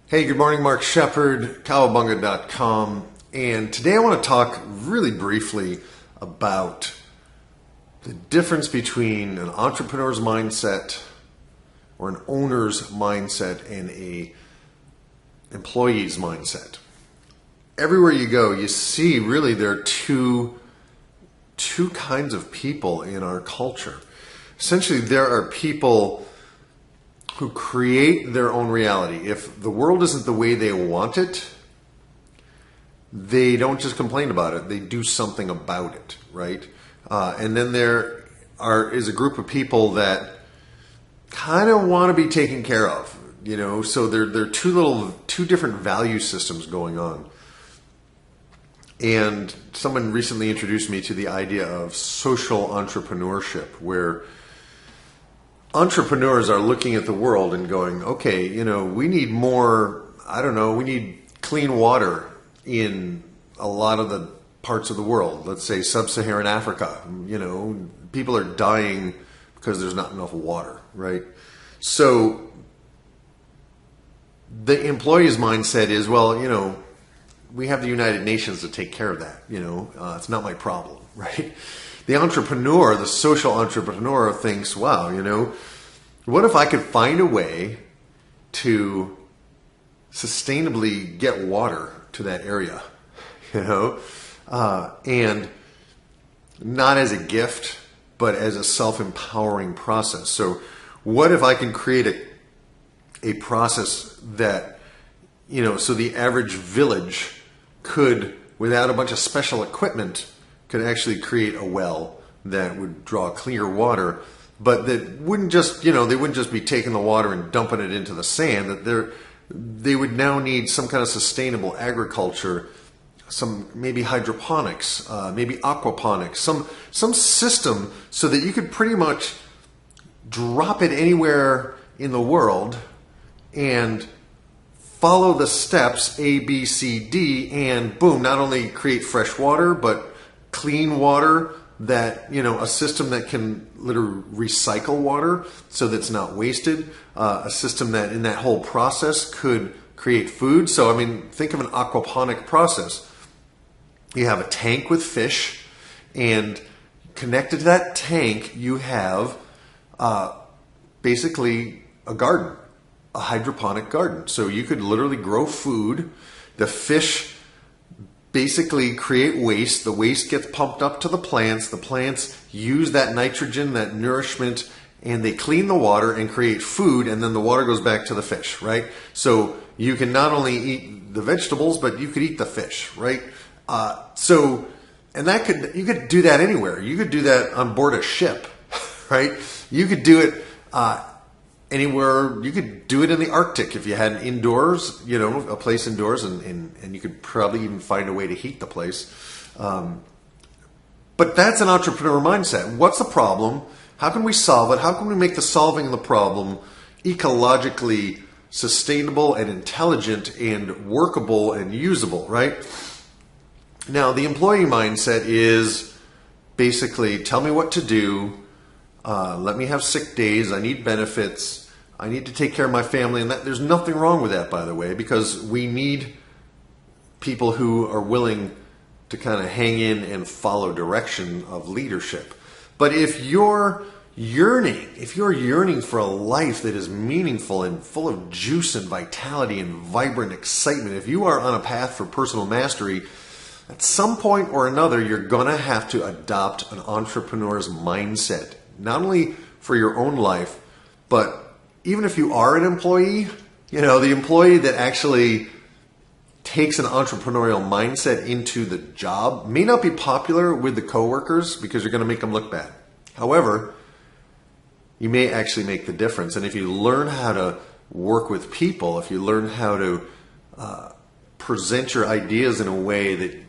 Hey, good morning, Mark Shepard, cowabunga.com. And today I want to talk really briefly about the difference between an entrepreneur's mindset or an owner's mindset and a employee's mindset. Everywhere you go, you see really there are two kinds of people in our culture. Essentially, there are people who create their own reality. If the world isn't the way they want it, they don't just complain about it, they do something about it, right? And then there is a group of people that kind of want to be taken care of, so there are two different value systems going on. And someone recently introduced me to the idea of social entrepreneurship, where entrepreneurs are looking at the world and going, okay, we need more, we need clean water in a lot of the parts of the world. Let's say sub-Saharan Africa, people are dying because there's not enough water, right? So the employee's mindset is, well, we have the United Nations to take care of that, it's not my problem, right? The entrepreneur, the social entrepreneur thinks, wow, what if I could find a way to sustainably get water to that area, and not as a gift, but as a self-empowering process. So what if I can create a process that, so the average village could, without a bunch of special equipment, could actually create a well that would draw clear water, but that wouldn't just, they wouldn't just be taking the water and dumping it into the sand. That they would now need some kind of sustainable agriculture, some maybe hydroponics, maybe aquaponics, some system so that you could pretty much drop it anywhere in the world and follow the steps A, B, C, D, and boom, not only create fresh water, but clean water that, a system that can literally recycle water so that's not wasted, a system that in that whole process could create food. So, think of an aquaponic process. You have a tank with fish, and connected to that tank, you have basically a garden, a hydroponic garden. So you could literally grow food. The fish basically create waste. The waste gets pumped up to the plants. The plants use that nitrogen, that nourishment, and they clean the water and create food, and then the water goes back to the fish, right? So you can not only eat the vegetables, but you could eat the fish, right? You could do that anywhere. You could do that on board a ship, right? You could do it anywhere. You could do it in the Arctic if you had an indoors, a place indoors, and you could probably even find a way to heat the place. But that's an entrepreneur mindset. What's the problem? How can we solve it? How can we make the solving of the problem ecologically sustainable and intelligent and workable and usable, right? Now, the employee mindset is basically, tell me what to do. Let me have sick days. I need benefits. I need to take care of my family. And there's nothing wrong with that, by the way, because we need people who are willing to kind of hang in and follow direction of leadership. But if you're yearning for a life that is meaningful and full of juice and vitality and vibrant excitement, if you are on a path for personal mastery, at some point or another, you're going to have to adopt an entrepreneur's mindset. Not only for your own life, but even if you are an employee, the employee that actually takes an entrepreneurial mindset into the job may not be popular with the coworkers because you're going to make them look bad. However, you may actually make the difference. And if you learn how to work with people, if you learn how to present your ideas in a way that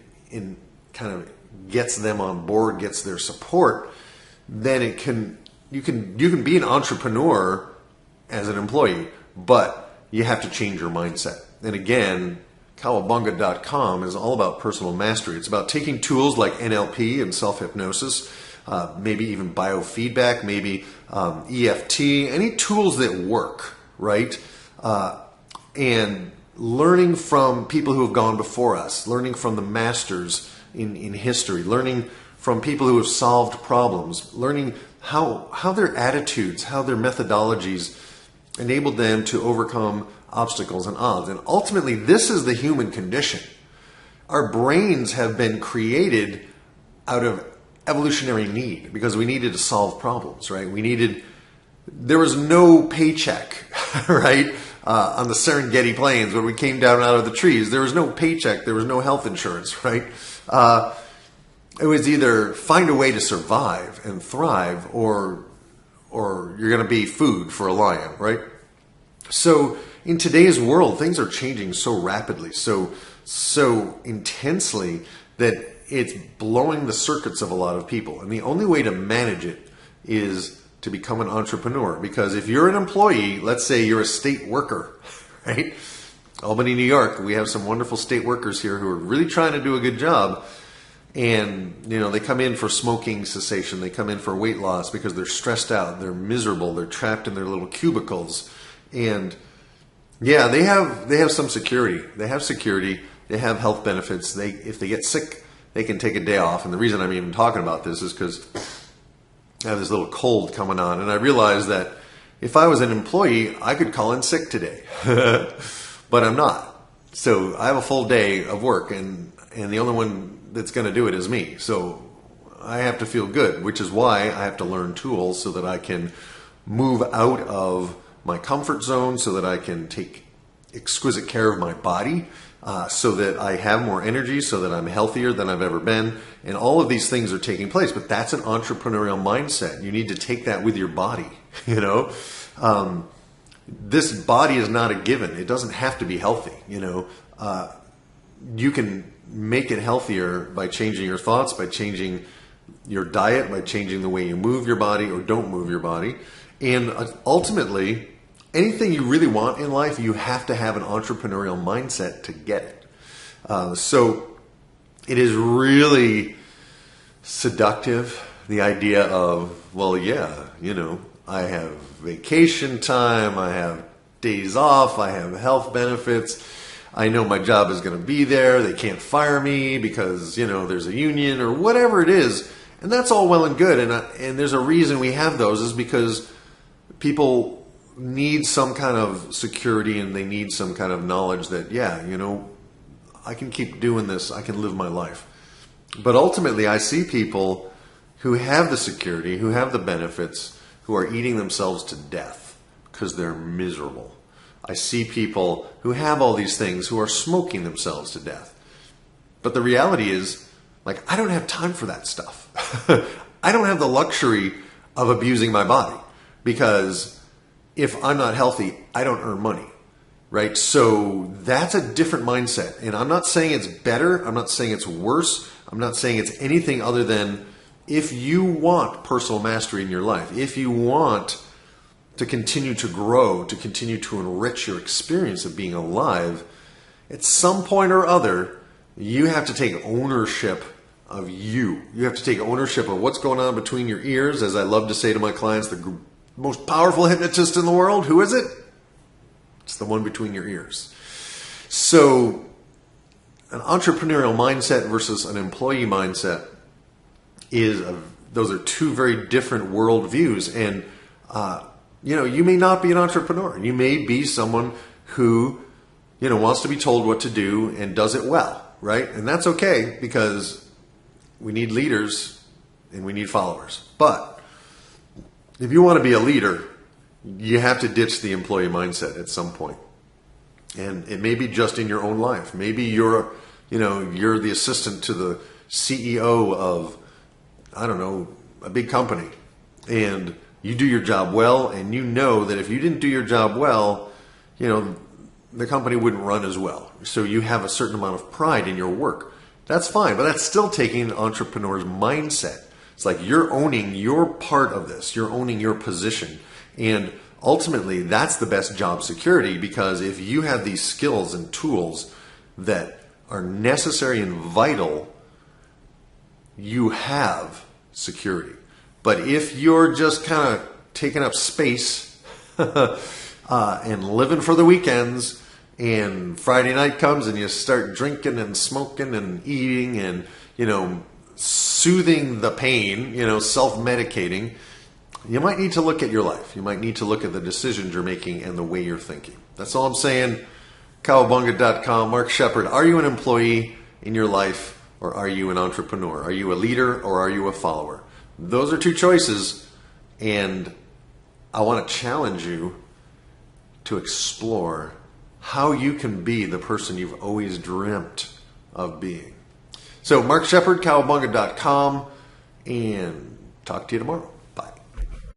kind of gets them on board, gets their support, then you can be an entrepreneur as an employee, but you have to change your mindset. And again, cowabunga.com is all about personal mastery. It's about taking tools like NLP and self-hypnosis, maybe even biofeedback, maybe EFT, any tools that work, right? And learning from people who have gone before us, learning from the masters in history, learning from people who have solved problems, learning how their attitudes, how their methodologies enabled them to overcome obstacles and odds. And ultimately, this is the human condition. Our brains have been created out of evolutionary need because we needed to solve problems, right? There was no paycheck, right? On the Serengeti Plains when we came down out of the trees, there was no paycheck, there was no health insurance, right? It was either find a way to survive and thrive or you're going to be food for a lion, right? So in today's world, things are changing so rapidly, so intensely that it's blowing the circuits of a lot of people. And the only way to manage it is to become an entrepreneur. Because if you're an employee, let's say you're a state worker, right? Albany, New York, we have some wonderful state workers here who are really trying to do a good job. And, they come in for smoking cessation. They come in for weight loss because they're stressed out. They're miserable. They're trapped in their little cubicles. And yeah, they have some security. They have security. They have health benefits. If they get sick, they can take a day off. And the reason I'm even talking about this is because I have this little cold coming on. And I realized that if I was an employee, I could call in sick today. But I'm not. So I have a full day of work, and the only one that's going to do it is me. So I have to feel good, which is why I have to learn tools so that I can move out of my comfort zone, so that I can take exquisite care of my body, so that I have more energy, so that I'm healthier than I've ever been. And all of these things are taking place, but that's an entrepreneurial mindset. You need to take that with your body, This body is not a given. It doesn't have to be healthy, You can make it healthier by changing your thoughts, by changing your diet, by changing the way you move your body or don't move your body. And ultimately, anything you really want in life, you have to have an entrepreneurial mindset to get it. So it is really seductive, the idea of, I have vacation time, I have days off, I have health benefits, I know my job is going to be there, they can't fire me because, there's a union or whatever it is. And that's all well and good. And there's a reason we have those, is because people need some kind of security and they need some kind of knowledge that, I can keep doing this, I can live my life. But ultimately, I see people who have the security, who have the benefits, who are eating themselves to death because they're miserable. I see people who have all these things who are smoking themselves to death. But the reality is, I don't have time for that stuff. I don't have the luxury of abusing my body, because if I'm not healthy, I don't earn money, right? So that's a different mindset. And I'm not saying it's better. I'm not saying it's worse. I'm not saying it's anything other than, if you want personal mastery in your life, if you want to continue to grow, to continue to enrich your experience of being alive, at some point or other, you have to take ownership of you. You have to take ownership of what's going on between your ears. As I love to say to my clients, the most powerful hypnotist in the world, who is it? It's the one between your ears. So an entrepreneurial mindset versus an employee mindset those are two very different worldviews. And you may not be an entrepreneur. You may be someone who, wants to be told what to do and does it well, right? And that's okay, because we need leaders and we need followers. But if you want to be a leader, you have to ditch the employee mindset at some point. And it may be just in your own life. Maybe you're the assistant to the CEO of, a big company, and you do your job well, and you know that if you didn't do your job well, the company wouldn't run as well. So you have a certain amount of pride in your work. That's fine, but that's still taking an entrepreneur's mindset. It's like you're owning your part of this. You're owning your position. And ultimately, that's the best job security, because if you have these skills and tools that are necessary and vital, you have security. But if you're just kind of taking up space and living for the weekends and Friday night comes and you start drinking and smoking and eating and, soothing the pain, self-medicating, you might need to look at your life. You might need to look at the decisions you're making and the way you're thinking. That's all I'm saying. Cowabunga.com. Mark Shepard, are you an employee in your life or are you an entrepreneur? Are you a leader or are you a follower? Those are two choices, and I want to challenge you to explore how you can be the person you've always dreamt of being. So Mark Shepard, Cowabunga.com, and talk to you tomorrow.